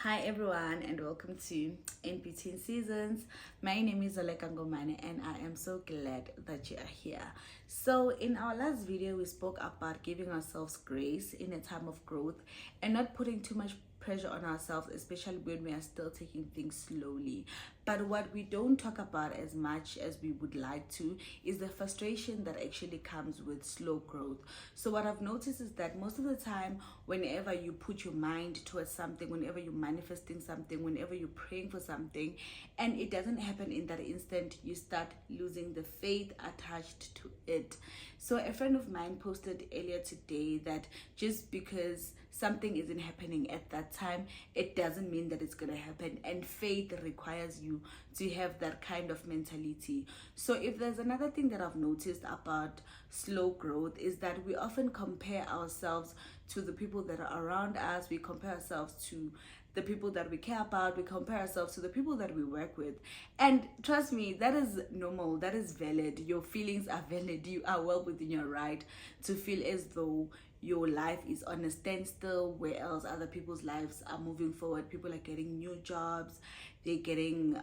Hi everyone and welcome to In Between Seasons. My name is Zoleka and I am so glad that you are here. So in our last video we spoke about giving ourselves grace in a time of growth and not putting too much pressure on ourselves, especially when we are still taking things slowly. But what we don't talk about as much as we would like to is the frustration that actually comes with slow growth. So what I've noticed is that most of the time, whenever you put your mind towards something, whenever you're manifesting something, whenever you're praying for something, and it doesn't happen in that instant, you start losing the faith attached to it. So a friend of mine posted earlier today that just because something isn't happening at that time, it doesn't mean that it's going to happen, and faith requires you to have that kind of mentality. So if there's another thing that I've noticed about slow growth is that we often compare ourselves to the people that are around us. We compare ourselves to the people that we care about. We compare ourselves to the people that we work with, and trust me, that is normal, that is valid. Your feelings are valid. You are well within your right to feel as though your life is on a standstill, where else other people's lives are moving forward. People are getting new jobs, they're getting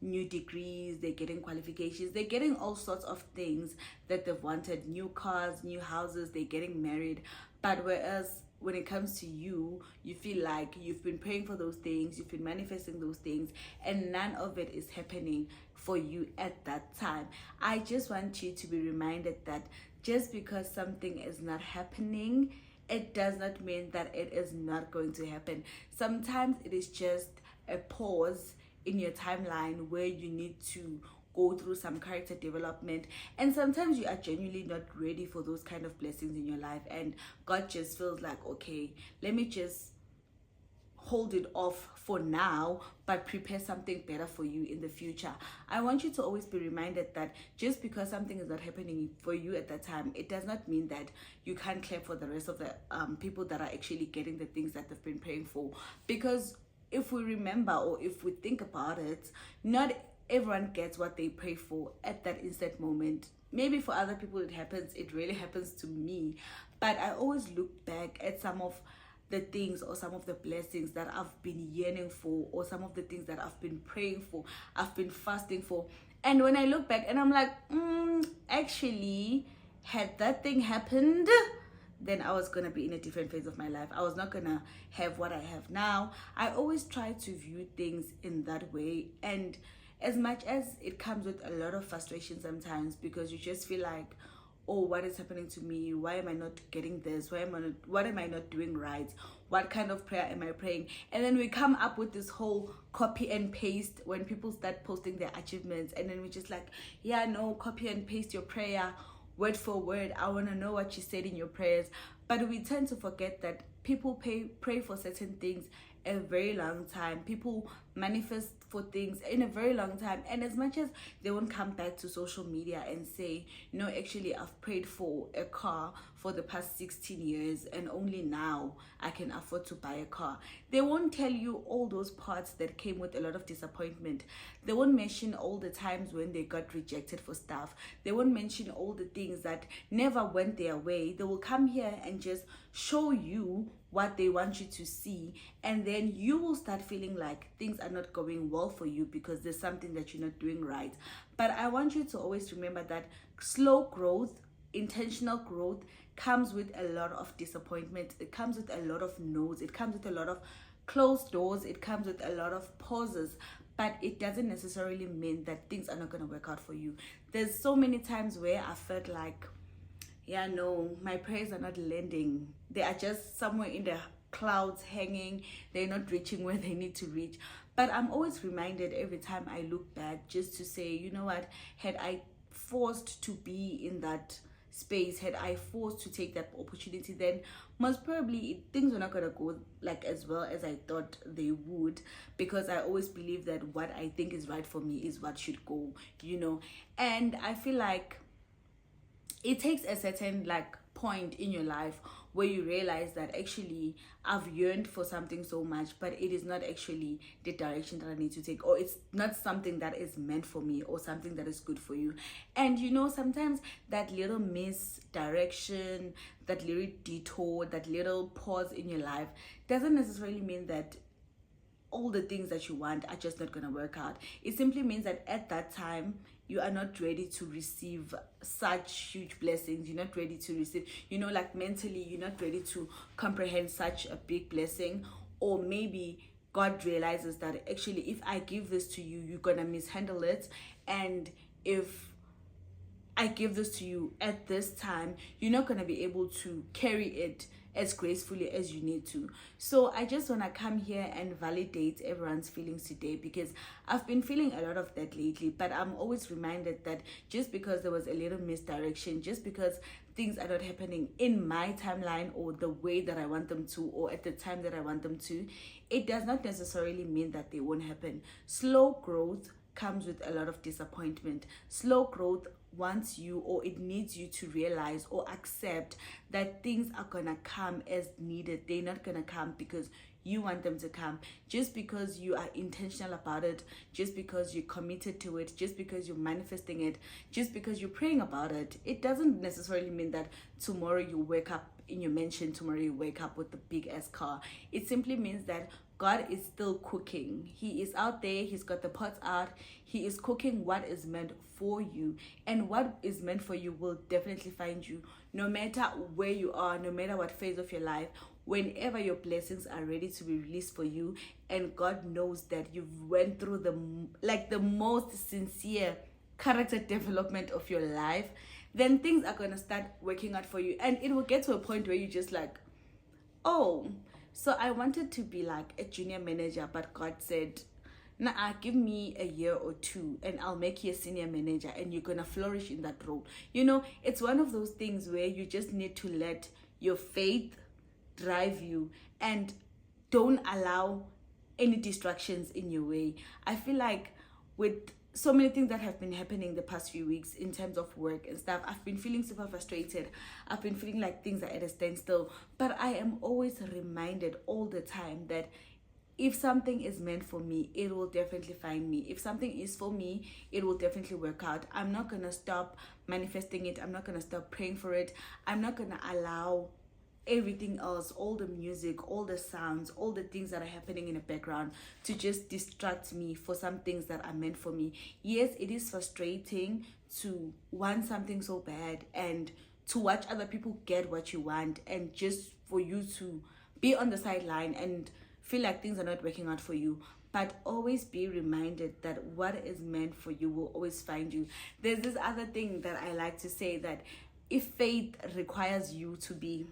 new degrees, they're getting qualifications, they're getting all sorts of things that they've wanted, new cars, new houses, they're getting married. But whereas when it comes to you, you feel like you've been praying for those things, you've been manifesting those things, and none of it is happening for you at that time. I just want you to be reminded that just because something is not happening, it does not mean that it is not going to happen. Sometimes it is just a pause in your timeline where you need to go through some character development, and sometimes you are genuinely not ready for those kind of blessings in your life, and God just feels like, okay, let me just hold it off for now, but prepare something better for you in the future. I want you to always be reminded that just because something is not happening for you at that time, it does not mean that you can't clap for the rest of the people that are actually getting the things that they've been praying for. Because if we remember, or if we think about it, not everyone gets what they pray for at that instant moment. Maybe for other people it happens, it really happens to me. But I always look back at some of the things or some of the blessings that I've been yearning for, or some of the things that I've been praying for, I've been fasting for. And when I look back and I'm like, actually, had that thing happened, then I was gonna be in a different phase of my life. I was not gonna have what I have now. I always try to view things in that way, and as much as it comes with a lot of frustration sometimes, because you just feel like, oh, what is happening to me? Why am I not getting this? What am I not doing right? What kind of prayer am I praying? And then we come up with this whole copy and paste when people start posting their achievements, and then we're just like, yeah, no, copy and paste your prayer word for word. I want to know what you said in your prayers. But we tend to forget that people pray for certain things a very long time. People manifest for things in a very long time, and as much as they won't come back to social media and say, no, actually I've prayed for a car for the past 16 years and only now I can afford to buy a car, they won't tell you all those parts that came with a lot of disappointment. They won't mention all the times when they got rejected for stuff. They won't mention all the things that never went their way. They will come here and just show you what they want you to see, and then you will start feeling like things are not going well for you because there's something that you're not doing right. But I want you to always remember that slow growth, intentional growth, comes with a lot of disappointment. It comes with a lot of no's. It comes with a lot of closed doors. It comes with a lot of pauses. But it doesn't necessarily mean that things are not going to work out for you. There's so many times where I felt like, yeah, no, my prayers are not landing. They are just somewhere in the clouds hanging. They're not reaching where they need to reach. But I'm always reminded every time I look back, just to say, you know what, had I forced to be in that space, had I forced to take that opportunity, then most probably things were not going to go like as well as I thought they would, because I always believe that what I think is right for me is what should go, and I feel like it takes a certain point in your life where you realize that actually I've yearned for something so much, but it is not actually the direction that I need to take, or it's not something that is meant for me, or something that is good for you. And sometimes that little misdirection, that little detour, that little pause in your life doesn't necessarily mean that all the things that you want are just not going to work out. It simply means that at that time, you are not ready to receive such huge blessings. You're not ready to receive, like mentally, you're not ready to comprehend such a big blessing. Or maybe God realizes that actually, if I give this to you, you're going to mishandle it. And if I give this to you at this time, you're not going to be able to carry it as gracefully as you need to. So I just want to come here and validate everyone's feelings today, because I've been feeling a lot of that lately. But I'm always reminded that just because there was a little misdirection, just because things are not happening in my timeline or the way that I want them to, or at the time that I want them to, it does not necessarily mean that they won't happen. Slow growth comes with a lot of disappointment. Slow growth wants you, or it needs you to realize or accept that things are gonna come as needed. They're not gonna come because you want them to come. Just because you are intentional about it, just because you're committed to it, just because you're manifesting it, just because you're praying about it, it doesn't necessarily mean that tomorrow you wake up in your mansion, tomorrow you wake up with the big ass car. It simply means that God is still cooking. He is out there. He's got the pots out. He is cooking what is meant for you. And what is meant for you will definitely find you. No matter where you are, no matter what phase of your life, whenever your blessings are ready to be released for you, and God knows that you've went through the most sincere character development of your life, then things are going to start working out for you. And it will get to a point where you just like, oh, so I wanted to be like a junior manager, but God said, nah, give me a year or two and I'll make you a senior manager and you're going to flourish in that role. It's one of those things where you just need to let your faith drive you and don't allow any distractions in your way. I feel like with so many things that have been happening the past few weeks in terms of work and stuff, I've been feeling super frustrated. I've been feeling like things are at a standstill. But I am always reminded all the time that if something is meant for me, it will definitely find me. If something is for me, it will definitely work out. I'm not going to stop manifesting it. I'm not going to stop praying for it. I'm not going to allow everything else, all the music, all the sounds, all the things that are happening in the background to just distract me for some things that are meant for me. Yes, it is frustrating to want something so bad and to watch other people get what you want, and just for you to be on the sideline and feel like things are not working out for you. But always be reminded that what is meant for you will always find you. There's this other thing that I like to say, that if faith requires you to be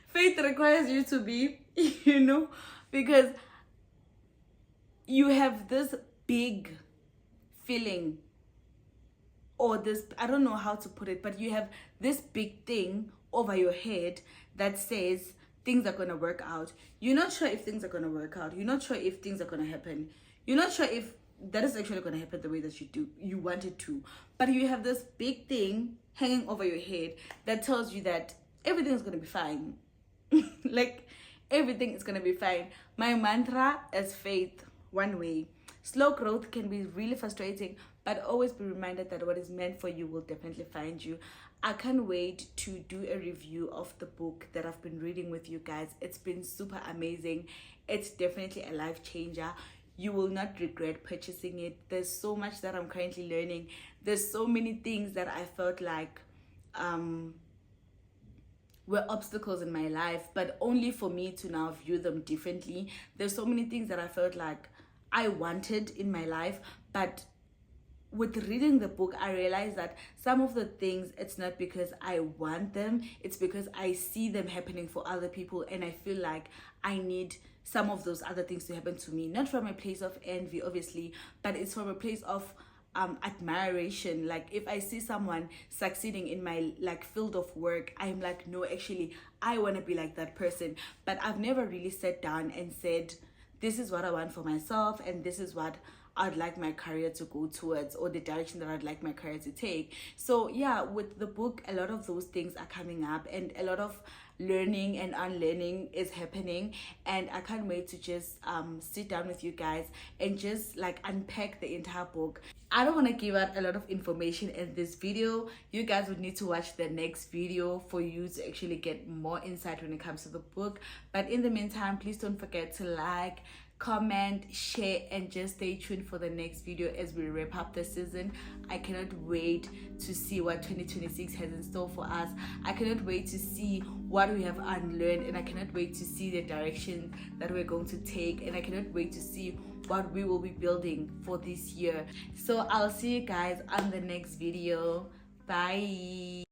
faith requires you to be, because you have this big feeling, or this, I don't know how to put it, but you have this big thing over your head that says things are going to work out. You're not sure if things are going to work out. You're not sure if things are going to happen. You're not sure if that is actually going to happen the way that you want it to. But you have this big thing hanging over your head that tells you that everything is going to be fine. Like, everything is going to be fine. My mantra is faith, one way. Slow growth can be really frustrating, but always be reminded that what is meant for you will definitely find you. I can't wait to do a review of the book that I've been reading with you guys. It's been super amazing. It's definitely a life changer. You will not regret purchasing it. There's so much that I'm currently learning. There's so many things that I felt like were obstacles in my life, but only for me to now view them differently. There's so many things that I felt like I wanted in my life, but with reading the book, I realized that some of the things, it's not because I want them, it's because I see them happening for other people, and I feel like I need some of those other things to happen to me. Not from a place of envy, obviously, but it's from a place of admiration. Like, if I see someone succeeding in my field of work, I'm like, no, actually, I want to be like that person. But I've never really sat down and said, this is what I want for myself, and this is what I'd like my career to go towards, or the direction that I'd like my career to take. So yeah, with the book, a lot of those things are coming up, and a lot of learning and unlearning is happening, and I can't wait to just sit down with you guys and just like unpack the entire book. I don't want to give out a lot of information in this video. You guys would need to watch the next video for you to actually get more insight when it comes to the book. But in the meantime, please don't forget to like, comment, share, and just stay tuned for the next video as we wrap up the season. I cannot wait to see what 2026 has in store for us. I cannot wait to see what we have unlearned, and I cannot wait to see the direction that we're going to take, and I cannot wait to see what we will be building for this year. So I'll see you guys on the next video. Bye.